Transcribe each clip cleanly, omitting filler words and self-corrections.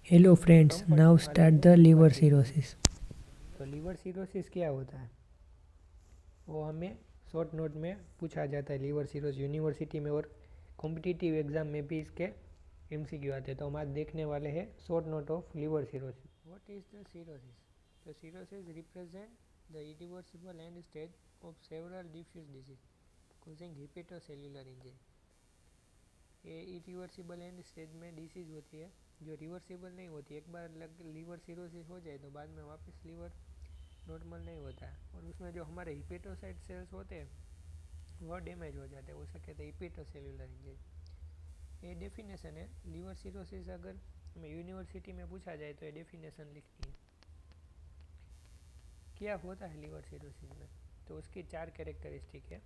Hello friends, now start the liver cirrhosis. तो liver cirrhosis क्या होता है वो हमें शॉर्ट नोट में पूछा जाता है। लीवर सिरोसिस यूनिवर्सिटी में और कॉम्पिटिटिव एग्जाम में भी इसके एमसीक्यू आते हैं। तो हम आज देखने वाले हैं short note of liver cirrhosis. What is the cirrhosis? The cirrhosis represent the irreversible end stage of several diffuse disease causing hepatocellular injury. ये इरिवर्सिबल एंड स्टेज में डिसीज होती है जो रिवर्सिबल नहीं होती। एक बार लीवर सिरोसिस हो जाए तो बाद में वापस लीवर नॉर्मल नहीं होता है, और उसमें जो हमारे हिपेटोसाइट सेल्स होते हैं वह डैमेज हो जाते हैं। उसे कहते हैं हिपेटोसेल्युलर इंजरी। ये डेफिनेशन है लीवर सिरोसिस। अगर हमें यूनिवर्सिटी में पूछा जाए तो ये डेफिनेशन लिखनी है। क्या होता है लीवर सिरोसिस में? तो उसकी 4 कैरेक्टरिस्टिक है।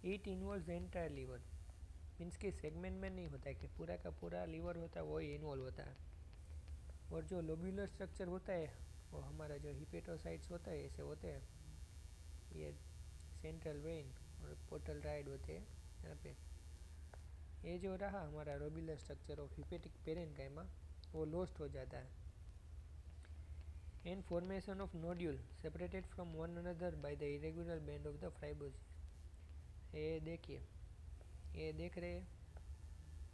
It involves entire liver, means कि सेगमेंट में नहीं होता है कि पूरा का पूरा लीवर होता है वही इन्वॉल्व होता है। और जो लोब्यूलर स्ट्रक्चर होता है वो हमारा जो हिपेटोसाइट्स होता है ऐसे होते हैं। ये सेंट्रल वेन और पोर्टल राइड होते हैं यहाँ पे। ये जो रहा हमारा lobular structure of hepatic parenchyma वो लॉस्ट हो जाता है। And formation of nodule separated from one another by the irregular band of the fibrosis. ये देखिए, ये देख रहे हैं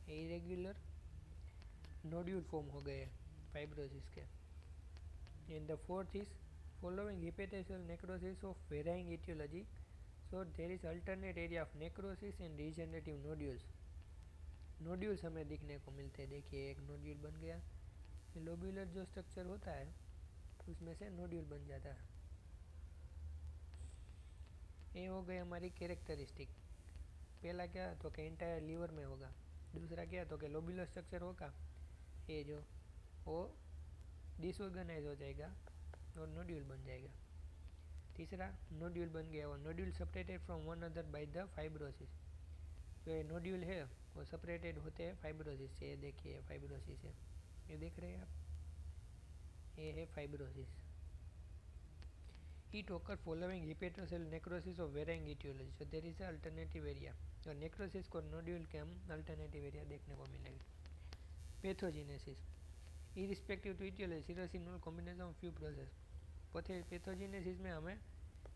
इरेगुलर नोड्यूल फॉर्म हो गए फाइब्रोसिस के। And the fourth is following hepatocellular necrosis of varying etiology, so there is alternate area of necrosis and regenerative nodules. Nodules हमें दिखने को मिलते हैं। देखिए एक नोड्यूल बन गया, लोब्यूलर जो स्ट्रक्चर होता है उसमें से नोड्यूल बन जाता है। ये हो गई हमारी कैरेक्टरिस्टिक। पहला क्या तो कि एंटायर लीवर में होगा। दूसरा क्या तो कि लोब्यूलर स्ट्रक्चर होगा, ये जो वो डिसऑर्गेनाइज हो जाएगा और नोड्यूल बन जाएगा। तीसरा नोड्यूल बन गया, वो nodule separated from one other by the fibrosis. जो ये नोड्यूल है वो सेपरेटेड होते हैं फाइब्रोसिस से। ये देखिए फाइब्रोसिस है, ये देख रहे हैं आप, ये है fibrosis. It occurs following hepatocellular necrosis of varying etiology, so there is a alternative area। और नेक्रोसिस को नोड्यूल के हम अल्टरनेटिव एरिया देखने को मिलेगा। Pathogenesis irrespective to etiology, cirrhosis involve combination of few process. Pathogenesis में हमें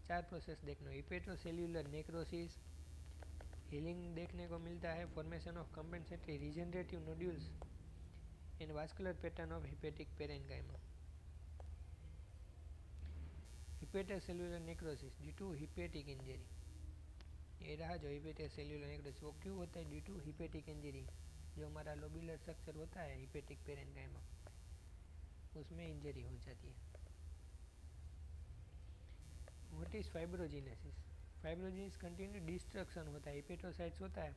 4 प्रोसेस देखने, हिपेटोसेल्युलर नेक्रोसिस, हीलिंग देखने को मिलता है, formation of compensatory regenerative nodules and vascular pattern of hepatic parenchyma. Hepatocellular necrosis due to hepatic injury. ये रहा जो हिपेटोसेल्युलर नेक्रोसिस, वो क्यों होता है? Due to hepatic injury. जो हमारा लोब्यूलर स्ट्रक्चर होता है हिपेटिक पेरेन्काइमा उसमें इंजरी हो जाती है। What is fibrogenesis? Fibrogenesis continue destruction होता है, हिपेटोसाइट्स होता है,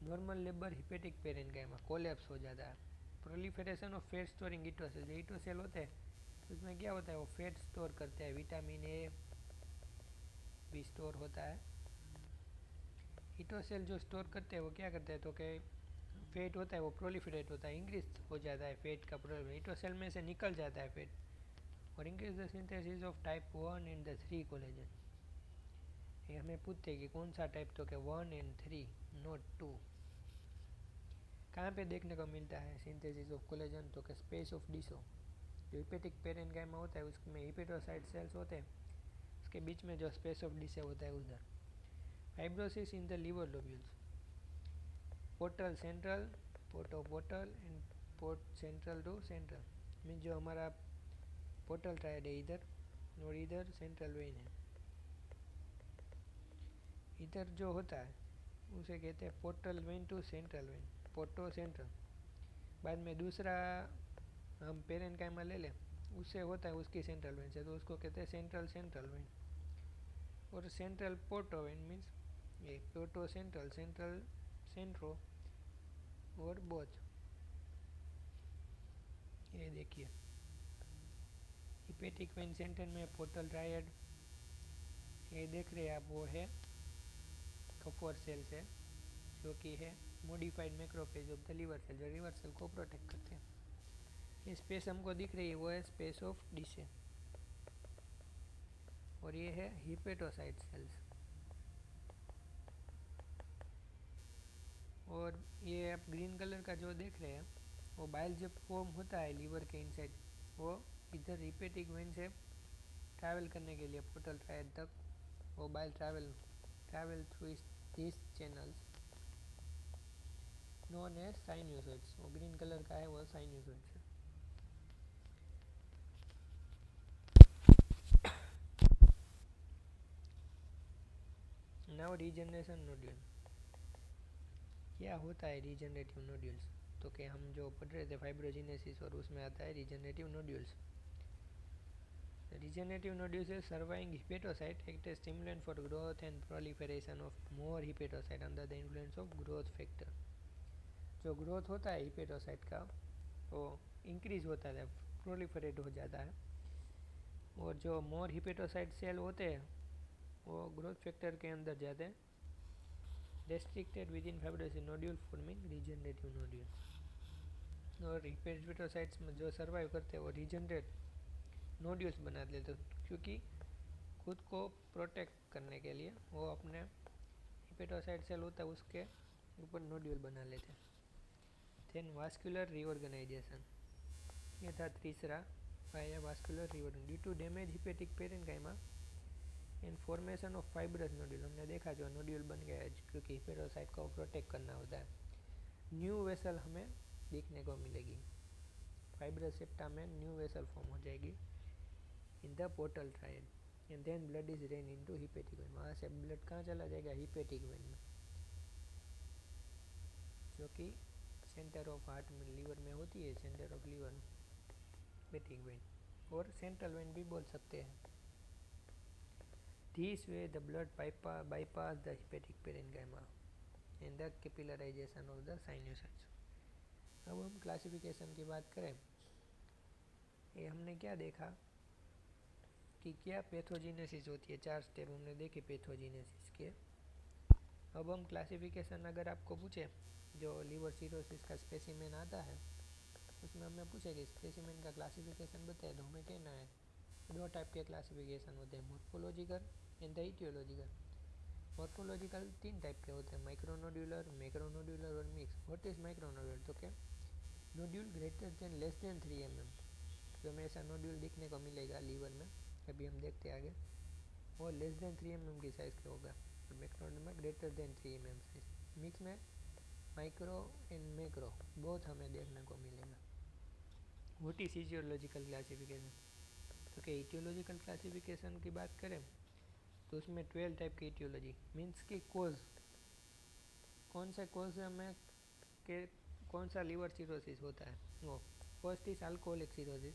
normal labour hepatic parenchyma collapse हो जाता है। प्रोलिफरेशन ऑफ फैट स्टोरिंग ईटोसेल, जो ईटोसेल होते हैं उसमें क्या होता है वो फैट स्टोर करते हैं, विटामिन ए भी स्टोर होता है। ईटोसेल जो स्टोर करते हैं वो क्या करते हैं तो कि फैट होता है वो प्रोलिफरेट होता है, इंक्रीज हो जाता है फैट का प्रोलिफरेशन, ईटोसेल में से निकल जाता है फैट, और increase the synthesis of type 1 and the 3 collagen. ये हमें पूछते हैं कि कौन सा टाइप, तो कि 1 एंड 3, नॉट 2। कहाँ पे देखने को मिलता है सिंथेसिस ऑफ कोलेजन? तो कि स्पेस ऑफ डिसो, जो हिपेटिक पेरेन्काइमा होता है उसमें हिपेटोसाइट सेल्स होते हैं, उसके बीच में जो स्पेस ऑफ डिसो होता है उधर। Fibrosis in the liver lobules, portal central, porto portal and port central to central, mean जो हमारा पोर्टल ट्रायड है इधर, और इधर सेंट्रल वेन है। इधर जो होता है उसे कहते हैं portal vein to central vein, porto central. बाद में दूसरा हम पेरेन्काइमा ले लें, उससे होता है उसकी सेंट्रल वेन से, तो उसको कहते हैं सेंट्रल सेंट्रल वेन। और सेंट्रल पोर्टो वेन मीन्स ये पोर्टो सेंट्रल, सेंट्रल सेंट्रो और बोच। ये देखिए हिपेटिक वेन सेंटर में पोर्टल ट्रायड, ये देख रहे हैं आप, वो है कफोर सेल है जो कि है modified macrophage of the liver cell, जो लीवर सेल को प्रोटेक्ट करते हैं। ये स्पेस हमको दिख रही है वो है स्पेस ऑफ डिशे, और ये है हिपेटोसाइट सेल्स। और ये आप ग्रीन कलर का जो देख रहे हैं वो बाइल जब फॉर्म होता है लीवर के इनसाइड, वो इधर हिपेटिक वेन से ट्रैवल करने के लिए पोर्टल ट्रायड तक वो bile travel through this channels known as sinusoids. वो ग्रीन कलर का है, वो साइन्यूसॉइड्स है। Now regeneration nodule. क्या होता है रीजनरेटिव नोड्यूल्स? तो कि हम जो पढ़ रहे थे फाइब्रोजिनेसिस, और उसमें आता है regenerative nodules. Regenerative nodules is surviving hepatocyte act as stimulant for growth and proliferation of more hepatocyte under the influence of growth factor। जो ग्रोथ होता है हिपेटोसाइट का वो इंक्रीज होता है, प्रोलिफरेट हो जाता है, और जो मोर हिपेटोसाइट सेल होते हैं वो ग्रोथ फैक्टर के अंदर जाते हैं, restricted with in fibrosis nodule forming regenerative nodule. और हिपेटोसाइट्स में जो सर्वाइव करते हैं वो रीजनरेट नोड्यूल्स बना लेते, क्योंकि खुद को प्रोटेक्ट करने के लिए वो अपने हिपेटोसाइट सेल होता है उसके ऊपर नोड्यूल बना लेते हैं। देन वास्कुलर रीऑर्गेनाइजेशन, ये था तीसरा पाया vascular reorganisation due to damage hepatic parenchyma and formation of fibrous nodule. हमने देखा जो नोड्यूल बन गया है क्योंकि हिपेटोसाइट को प्रोटेक्ट करना होता है। न्यू वेसल हमें देखने को मिलेगी, फाइब्रस सेप्टा में न्यू वेसल फॉर्म हो जाएगी in the portal triad, and then blood is rain into hepatic vein. वहाँ से ब्लड कहाँ चला जाएगा? हिपेटिक वेन में, जो कि सेंटर ऑफ हार्ट में लीवर में होती है, centre of liver hepatic vein, और सेंट्रल वेन भी बोल सकते हैं। This way the blood bypass the hepatic parenchyma and the capillarisation of the sinusoids. अब हम क्लासिफिकेशन की बात करें, ये हमने क्या देखा कि क्या पैथोजिनेसिस होती है। 4 स्टेप हमने देखे पैथोजिनेसिस के। अब हम क्लासिफिकेशन अगर आपको पूछे, जो लीवर सिरोसिस का स्पेसिमेन आता है उसमें हमें पूछे कि स्पेसिमेन का क्लासिफिकेशन बताए, तो हमें कहना है 2 टाइप के क्लासिफिकेशन होते हैं, morphological and the aetiological. Morphological 3 type के होते हैं, माइक्रोनोड्यूलर, मैक्रोनोड्यूलर और मिक्स। What is माइक्रोनोड्यूलर? तो क्या nodule greater than less than 3 mm, जो हमें ऐसा नोड्यूल दिखने को मिलेगा लीवर में, अभी हम देखते हैं आगे, वो लेस देन 3 mm की साइज़ का होगा, और मैक्रोनोड्यूल में greater than 3 mm size. Mix में माइक्रो एंड मैक्रो बहुत हमें देखने को मिलेगा। What is aetiological classification? तो क्या इटियोलॉजिकल क्लासिफिकेशन की बात करें तो उसमें 12 टाइप की इटियोलॉजी, मीन्स की कोज, कौन से कोज से हमें के कौन सा लीवर सिरोसिस होता है वो। फर्स्ट इज अल्कोहलिक सिरोसिस,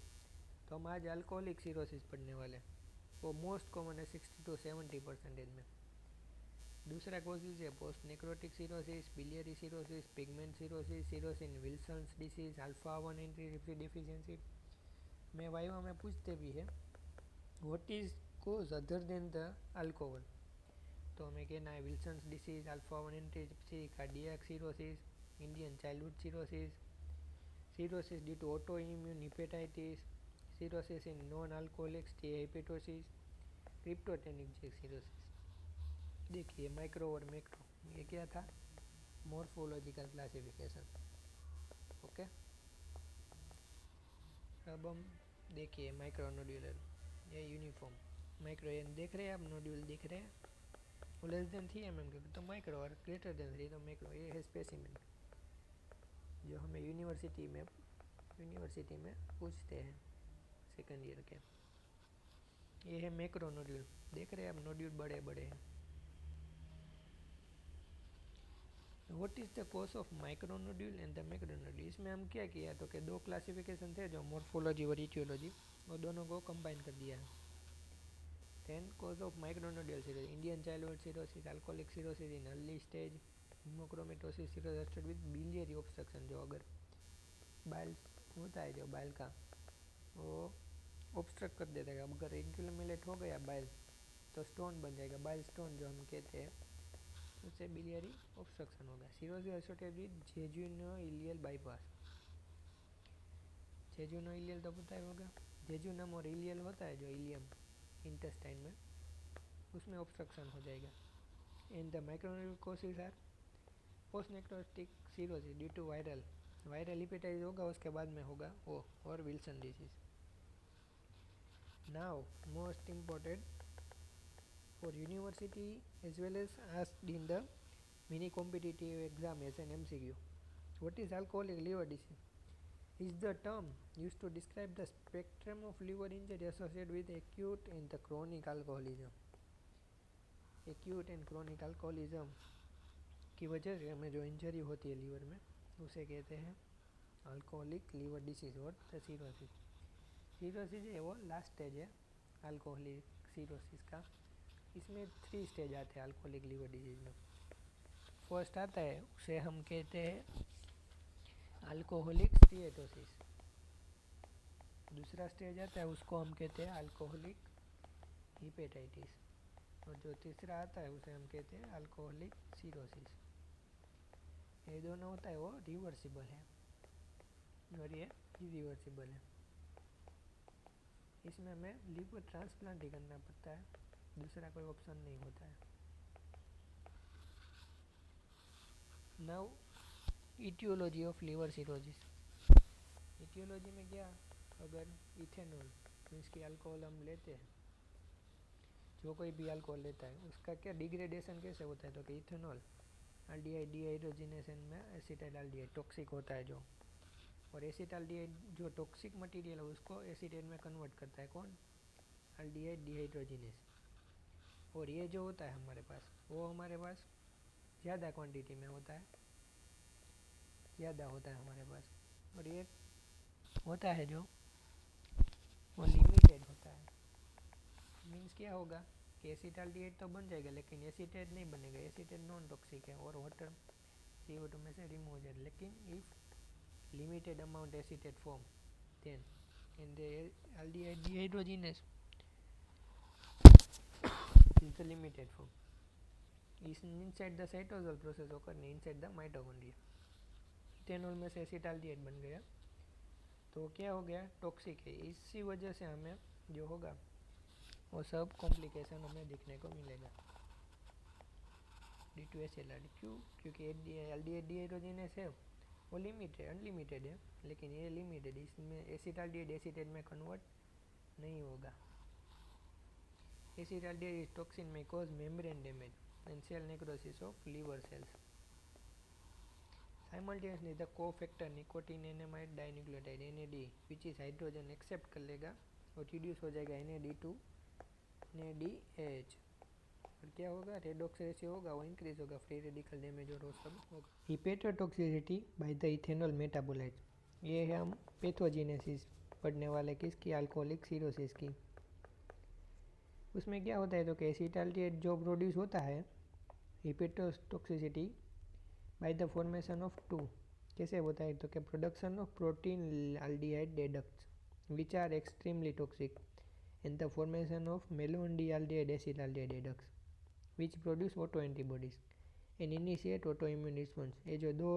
तो हम आज अल्कोहलिक सिरोसिस पढ़ने वाले, वो मोस्ट कॉमन है 60 to 70% में। दूसरा कोजिज है post necrotic cirrhosis, biliary cirrhosis, pigment cirrhosis, cirrhosis Wilson's disease, alpha 1 antitrypsin deficiency. में वाइवा में पूछते भी है what is cause other than the alcohol, तो हमें कहना है Wilson's disease, alpha 1 antitrypsin, cardiac cirrhosis, Indian childhood cirrhosis, cirrhosis due to auto immune hepatitis, cirrhosis in non alcoholic steatohepatitis, cryptogenic cirrhosis. देखिए माइक्रो और मैक्रो, ये क्या था? Morphological classification. Okay, अब हम देखिए माइक्रोनोड्यूलर, ये यूनिफॉर्म माइक्रो, ये देख रहे हैं आप नोड्यूल दिख रहे हैं, वो लेस देन 3 mm के तो माइक्रो, और ग्रेटर देन 3 तो मैक्रो। ये है स्पेसिमेन जो हमें यूनिवर्सिटी में पूछते हैं सेकेंड ईयर के। ये है मैक्रो नोड्यूल, देख रहे हैं आप नोड्यूल बड़े बड़े हैं। What is the cause of micronodule and the macronodule? इसमें हम क्या किया, तो कि 2 क्लासिफिकेशन थे जो मॉर्फोलॉजी और इटियोलॉजी, वो दोनों को कंबाइन कर दिया है। Then cause of micronodule cirrhosis, Indian childhood cirrhosis, alcoholic cirrhosis in early stage, haemochromatosis cirrhosis with biliary obstruction, जो अगर बाइल होता है जो बाइल का वो ऑब्स्ट्रक्ट कर देता है, अगर इंक्यूलेट हो गया बाइल तो स्टोन बन जाएगा, बाइल स्टोन जो हम कहते हैं, उससे बिलियरी ऑब्स्ट्रक्शन होगा। Cirrhosis associated with jejunoileal bypass. Jejunoileal तो पता ही होगा, जेजुनम और इलियल होता है जो इलियम इंटेस्टाइन में, उसमें ऑब्स्ट्रक्शन हो जाएगा। And the micronodule causes are post necrotic cirrhosis due to viral viral hepatitis होगा, उसके बाद में होगा वो और Wilson disease. Now most important for university as well as asked in the mini competitive exam as an MCQ. What is alcoholic liver disease? Is the term used to describe the spectrum of liver injury associated with acute and the chronic alcoholism. Acute and chronic alcoholism की वजह से हमें जो injury होती है liver में उसे कहते हैं अल्कोहलिक लीवर डिसीज और सिरोसिस. सिरोसिस है वो लास्ट स्टेज है अल्कोहलिक सिरोसिस का. इसमें 3 स्टेज आते हैं अल्कोहलिक लीवर डिजीज में. फर्स्ट आता है उसे हम कहते हैं अल्कोहलिक स्टीएटोसिस. दूसरा स्टेज आता है उसको हम कहते हैं अल्कोहलिक हिपेटाइटिस. और जो तीसरा आता है उसे हम कहते हैं अल्कोहलिक सिरोसिस. ये दोनों होता है वो रिवर्सिबल है और ये इरिवर्सिबल है. इसमें हमें लीवर ट्रांसप्लांट ही करना पड़ता है, दूसरा कोई ऑप्शन नहीं होता है. Now etiology of liver cirrhosis. Etiology में क्या, अगर इथेनॉल मीन्स की अल्कोहल हम लेते हैं, जो कोई भी अल्कोहल लेता है उसका क्या डिग्रेडेशन कैसे होता है, तो कि इथेनॉल अल्डिहाइड डिहाइड्रोजिनेशन में एसिटाइल अल्डिहाइड टॉक्सिक होता है जो, और एसिटाल्डिहाइड जो टॉक्सिक मटेरियल है उसको एसिटेट में कन्वर्ट करता है कौन, अल्डिहाइड डिहाइड्रोजिनेस. और ये जो होता है हमारे पास वो हमारे पास ज़्यादा क्वांटिटी में होता है, ज़्यादा होता है हमारे पास. और ये होता है जो वो लिमिटेड होता है. मीन्स क्या होगा कि एसिटाल्डिहाइड तो बन जाएगा लेकिन एसिटेट नहीं बनेगा. एसिटेट नॉन टॉक्सिक है और वाटर CO2 में से रिमूव हो जाए. लेकिन if limited amount acetate form then in the aldehyde dehydrogenase is the limited form is inside the cytosol process occurring inside the mitochondria. Ethanol में से एसिटाल्डिहाइड बन गया तो क्या हो गया, टॉक्सिक है. इसी वजह से हमें जो होगा वो सब कॉम्प्लिकेशन हमें दिखने को मिलेगा डी टू SLR. क्यों, क्योंकि अल्डिहाइड डिहाइड्रोजिनेस है वो लिमिटेड अनलिमिटेड है, लेकिन ये लिमिटेड, इसमें एसिटाल्डिहाइड एसिटेट में कन्वर्ट नहीं होगा. एसिटाल्डिहाइड टॉक्सिन में cause membrane damage and cell necrosis of liver cells. Simultaneously the cofactor nicotinamide dinucleotide NAD which is hydrogen accept कर लेगा और रिड्यूस हो जाएगा NAD टू NADH. और क्या होगा, रेडॉक्स रेशियो होगा वो इंक्रीज होगा, फ्री रेडिकल डैमेज और वो सब होगा. Hepatotoxicity by the ethanol metabolite. ये है हम पैथोजेनेसिस पढ़ने वाले किसकी, अल्कोहलिक सिरोसिस की. उसमें क्या होता है तो कि एसिटाल्डिहाइड जो प्रोड्यूस होता है hepatotoxicity by the formation of 2. कैसे होता है तो कि production of protein aldehyde adducts which are extremely toxic and the formation of malondialdehyde acetaldehyde adducts which produce auto antibodies and initiate auto immune response. ये जो दो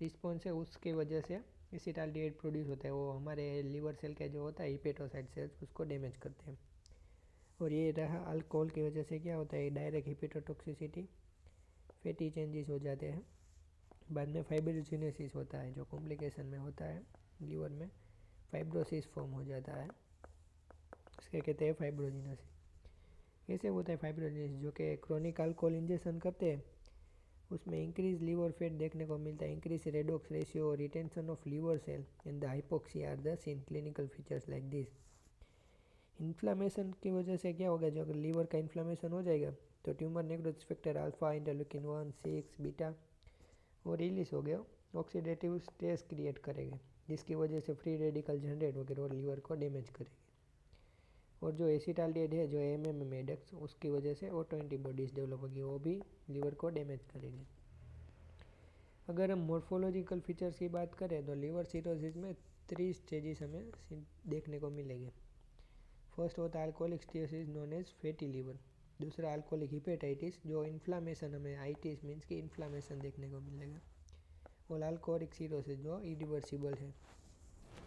रिस्पॉन्स है उसके वजह से एसिटाल्डिहाइड प्रोड्यूस होता है, वो हमारे लीवर सेल का जो होता है हिपेटोसाइट सेल्स उसको डैमेज करते हैं. और ये रहा अल्कोहल की वजह से क्या होता है, डायरेक्ट हिपेटोटॉक्सिसिटी, फैटी चेंजेस हो जाते हैं. बाद में फाइब्रोजिनेसिस होता है जो कॉम्प्लिकेशन में होता है, लीवर में फाइब्रोसिस फॉर्म हो जाता है, इसके कहते हैं फाइब्रोजिनेसिस. कैसे होता है फाइब्रोजिनेसिस, जो कि क्रोनिक अल्कोहल इंजेक्शन करते हैं उसमें इंक्रीज लीवर फैट देखने को मिलता है, increase redox ratio, retention of liver cell and the hypoxia are the seen clinical features like this. Inflammation की वजह से क्या होगा, जो अगर लीवर का इन्फ्लामेशन हो जाएगा तो tumour necrosis factor alpha, interleukin 1, 6, beta वो रिलीज हो गया, ऑक्सीडेटिव स्ट्रेस क्रिएट करेंगे जिसकी वजह से फ्री रेडिकल जनरेट होकर और लीवर को डैमेज करेंगे. और जो एसिटाल्डिहाइड है जो MMM एडक्ट्स उसकी वजह से ऑटो एंटीबॉडीज डेवलप होगी, वो भी लीवर को डैमेज करेंगे. अगर हम मॉर्फोलॉजिकल फीचर्स की बात करें तो लीवर सिरोसिस में 3 स्टेजेस हमें देखने को मिलेंगे. फर्स्ट होता है alcoholic steatosis known as fatty liver. दूसरा अल्कोहलिक हिपेटाइटिस जो इन्फ्लामेशन हमें आइटिस मीन्स की इन्फ्लामेशन देखने को मिलेगा. और अल्कोहलिक सिरोसिस जो इरिवर्सिबल है.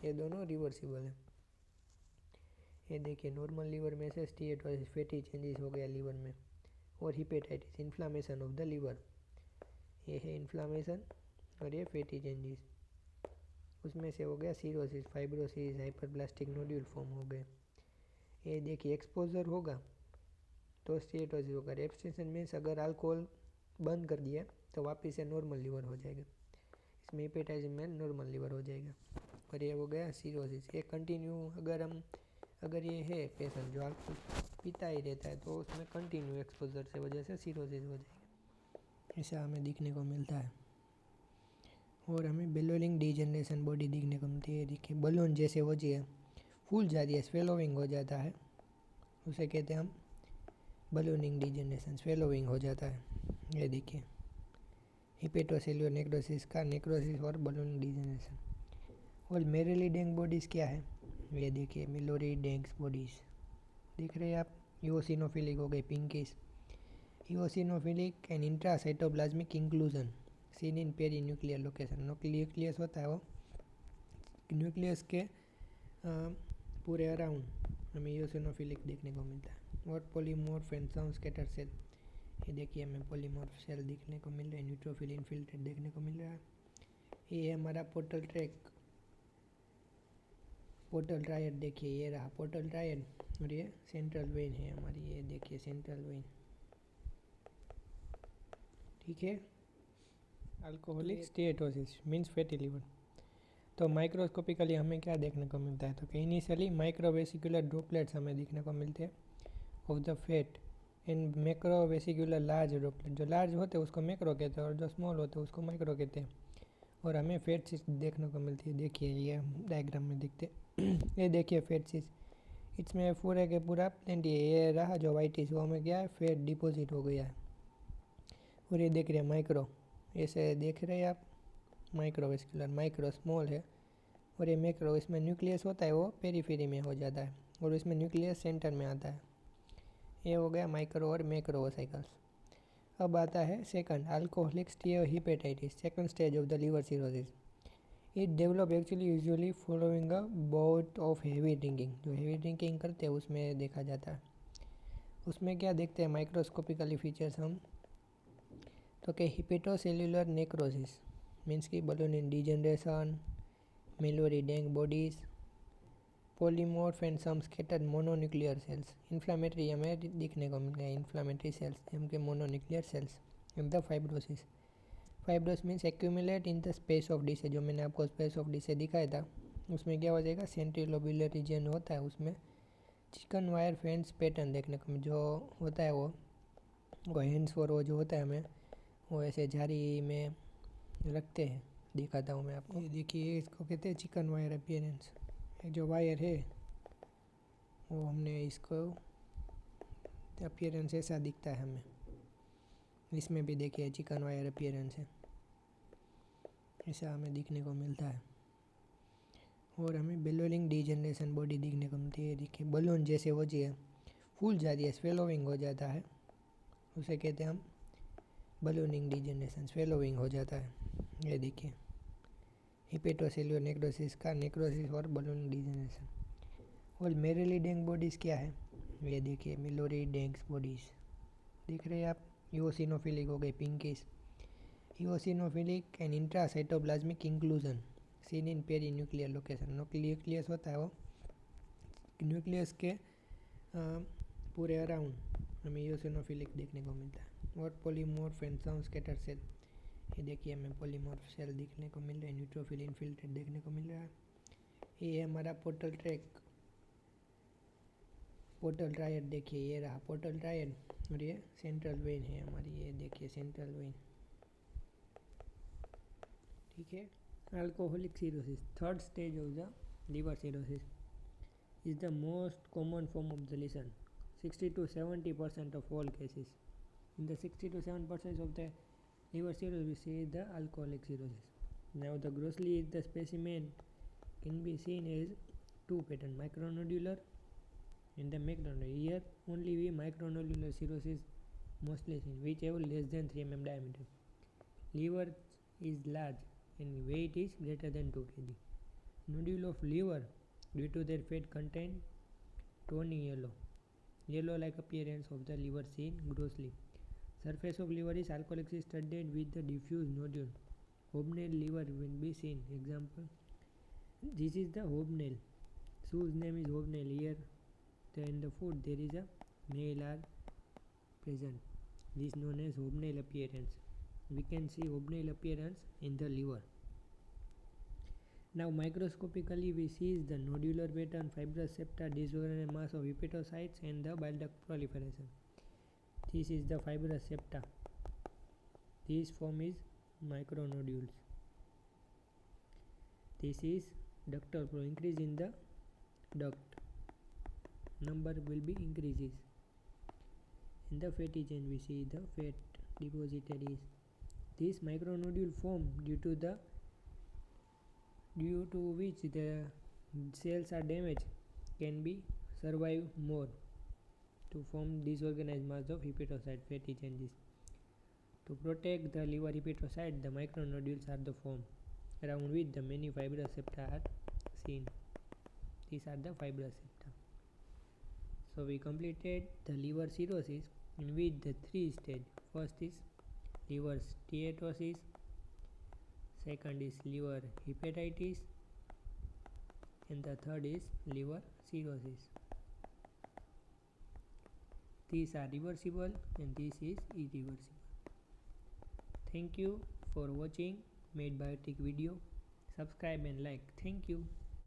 ये दोनों रिवर्सिबल है. ये देखिए नॉर्मल लीवर में से स्टीएटोसिस फैटी चेंजेस हो गया लीवर में, और hepatitis inflammation of the liver. ये है इन्फ्लामेशन और ये फैटी चेंजेस. उसमें से हो गया cirrhosis, fibrosis, hyperplastic nodule form हो गए। ये देखिए एक्सपोजर होगा तो स्टीएटोसिस होगा। एब्स्टिनेंस मीन्स अगर अल्कोहल बंद कर दिया तो वापस से नॉर्मल लीवर हो जाएगा। इसमें हेपेटाइटिस में नॉर्मल लीवर हो जाएगा। और ये हो गया सीरोसिस। ये कंटिन्यू अगर ये है पेशेंट जो अल्कोहल पीता ही रहता है तो उसमें कंटिन्यू एक्सपोजर से वजह से सीरोसिस हो जाएगा। ऐसा हमें दिखने को मिलता है। और हमें बेलोनिंग डिजेनरेशन बॉडी दिखने को मिलती है। देखिए बलून जैसे हो जाए, फूल जाती है, स्वेलोविंग हो जाता है, उसे कहते हैं हम बलूनिंग डिजेनरेशन, स्वेलोविंग हो जाता है। ये देखिए हिपेटोसेल्युलर नेक्रोसिस का नेक्रोसिस और बलूनिंग डिजेनरेशन। और मेरेली डेंग बॉडीज़ क्या है, ये देखिए मिलोरी डेंग्स बॉडीज़ दिख रहे हैं आप। यूओसिनोफिलिक हो गई pinkish, eosinophilic and intracytoplasmic inclusion seen in peri nuclear location. Nucleus होता है वो, न्यूक्लियस के पूरे अराउंड हमें यूओसिनोफिलिक देखने को मिलता है। और polymorph and some scatter cell, ये देखिए हमें पॉलीमॉर्फ सेल देखने को मिल रहा है। न्यूट्रोफिल इन्फिल्ट्रेट देखने को मिल रहा है। ये है हमारा पोर्टल ट्रैक, पोर्टल ट्रायड, देखिए ये रहा पोर्टल ट्रायड। और ये सेंट्रल वेन है हमारी, ये देखिए सेंट्रल वेन, ठीक है। Alcoholic steatosis means fatty liver. तो माइक्रोस्कोपिकली हमें क्या देखने को मिलता है, तो कि इनिशियली माइक्रोवेसिकुलर ड्रॉपलेट्स हमें देखने को मिलते हैं of the fat and macrovesicular large droplet. जो लार्ज होते हैं उसको मैक्रो कहते हैं और जो स्मॉल होते हैं उसको माइक्रो कहते हैं। और हमें फैट सिस्ट देखने को मिलती है। देखिए ये डायग्राम में दिखते ये देखिए फैट सिस्ट, इसमें पूरे के पूरा प्लेंटी है। ये रहा जो वाइट इस वो में क्या है, फैट डिपॉजिट हो गया है। और ये देख रहे हैं माइक्रो, ऐसे देख रहे हैं आप, माइक्रोवेस्कुलर, माइक्रो स्मॉल है और ये मैक्रो। इसमें न्यूक्लियस होता है वो पेरीफेरी में हो जाता है और इसमें न्यूक्लियस सेंटर में आता है। ये हो गया माइक्रो और मैक्रो साइकिल्स। अब आता है second, alcoholic steatohepatitis, second stage of the liver cirrhosis. It develop actually usually following a bout of heavy drinking. जो हेवी ड्रिंकिंग करते हैं उसमें देखा जाता है। उसमें क्या देखते हैं माइक्रोस्कोपिकली फीचर्स हम, तो कि हिपेटोसेल्युलर नेक्रोसिस मीन्स की balloon degeneration, Mallory Denk bodies, polymorph and some scattered mononuclear cells. Inflammatory हमें दिखने को मिल गया, इन्फ्लामेटरी सेल्स जेम के mononuclear cells. And the fibrosis, fibrosis means accumulate in the space of Disse. जो मैंने आपको स्पेस ऑफ डिश दिखाया था उसमें क्या हो जाएगा, सेंट्रल लोब्यूलर रीजन होता है, उसमें चिकन वायर फेंस पैटर्न देखने को जो होता है वो हैंड्स और वो जो होता है हमें वो ऐसे झाड़ी में रखते हैं, दिखाता हूँ मैं आपको। ये देखिए इसको कहते हैं चिकन वायर अपीयरेंस। जो वायर है वो हमने इसको अपीयरेंस ऐसा दिखता है हमें। इसमें भी देखिए चिकन वायर अपीयरेंस है, ऐसा हमें दिखने को मिलता है। और हमें बेलोनिंग डिजेनरेशन बॉडी दिखने को मिलती है। देखिए बलून जैसे हो जाए, फूल जाती है, स्वेलोविंग हो जाता है, उसे कहते हैं हम बलूनिंग डिजेनरेशन, स्वेलोविंग हो जाता है। ये देखिए हिपेटोसेल्युलर नेक्रोसिस का नेक्रोसिस और बलूनिंग डिजेनरेशन। और मेरेली डेंग बॉडीज़ क्या है, ये देखिए मिलोरी डेंग्स बॉडीज़ दिख रहे हैं आप। यूओसिनोफिलिक हो गई pinkish, eosinophilic and intracytoplasmic inclusion seen in peri nuclear location. Nucleus होता है वो, न्यूक्लियस के पूरे अराउंड हमें यूओसिनोफिलिक देखने को मिलता है। और polymorph and some scatter cell, ये देखिए हमें पॉलीमॉर्फ सेल देखने को मिल रहा है। न्यूट्रोफिल इन्फिल्ट्रेट देखने को मिल रहा है। ये है हमारा पोर्टल ट्रैक, पोर्टल ट्रायड, देखिए ये रहा पोर्टल ट्रायड। और ये सेंट्रल वेन है हमारी, ये देखिए सेंट्रल वेन, ठीक है। Alcoholic cirrhosis, third stage of the liver cirrhosis, is the most common form of the lesion. 60 to 70% of all cases. In the 60 to 7% of the liver cirrhosis, we see the alcoholic cirrhosis. Now, the grossly the specimen can be seen as two pattern, micronodular and the macronodular. Here, only we micronodular cirrhosis mostly seen, which have less than 3 mm diameter. Liver is large and weight is greater than 2 kg. Nodule of liver due to their fat content tawny yellow like appearance of the liver seen grossly. Surface of liver is alcoholic studded with the diffuse nodule. Hobnail liver will be seen. Example, This is the hobnail. Whose name is hobnail. Here in the foot there is a nail are present. This is known as hobnail appearance. We can see hobnail appearance in the liver. Now microscopically we see the nodular pattern, fibrous septa, disorganized mass of hepatocytes and the bile duct proliferation. This is the fibrous septa. This form is micronodules. This is ductal flow. Increase in the duct, number will be increases. In the fatty chain we see the fat depositories. This micronodule form due to which the cells are damaged can be survive more to form disorganized mass of hepatocyte fatty changes. To protect the liver hepatocyte, the micronodules are the form around which the many fibrous septa are seen. These are the fibrous septa. So we completed the liver cirrhosis in which the three stages. First is liver steatosis, second is liver hepatitis, and the third is liver cirrhosis. These are reversible and this is irreversible. Thank you for watching Made Biotic video. Subscribe and like. Thank you.